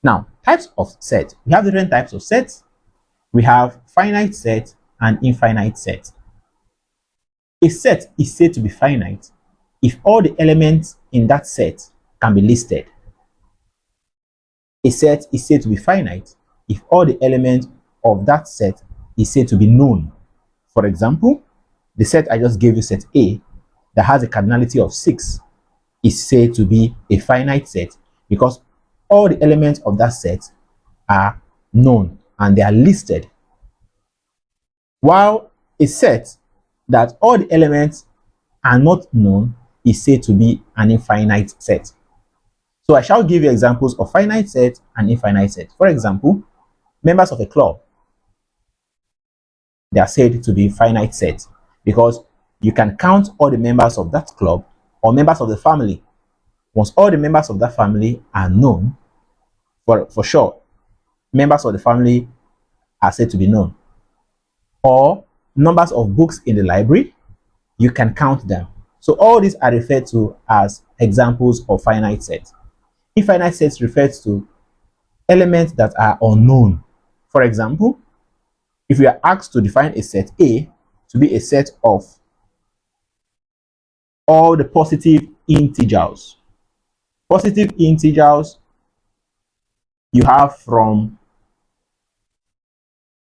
Now, types of set. We have different types of sets. We have finite set and infinite set. A set is said to be finite if all the elements in that set can be listed. A set is said to be finite if all the elements of that set is said to be known. For example, the set I just gave you, set A, that has a cardinality of 6, is said to be a finite set because all the elements of that set are known and they are listed. While a set that all the elements are not known is said to be an infinite set. So I shall give you examples of finite set and infinite set. For example, members of a club, they are said to be finite sets because you can count all the members of that club or members of the family. Once all the members of that family are known, for sure, members of the family are said to be known. Or numbers of books in the library, you can count them. So all these are referred to as examples of finite sets. Infinite sets refers to elements that are unknown. For example, if we are asked to define a set A to be a set of all the positive integers. Positive integers you have from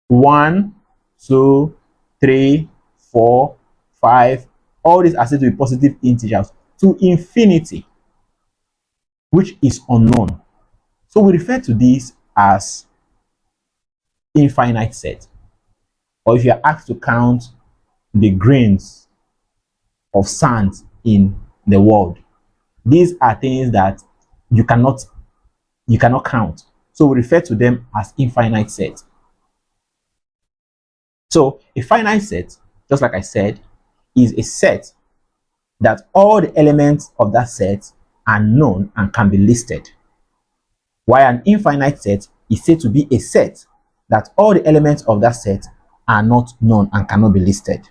1, 2, 3, 4, 5. All these are said to be positive integers to infinity, which is unknown. So we refer to these as infinite set. Or if you are asked to count the grains of sand in the world, these are things that you cannot count. So we refer to them as infinite set. So a finite set, just like I said, is a set that all the elements of that set are known and can be listed. While an infinite set is said to be a set that all the elements of that set are not known and cannot be listed.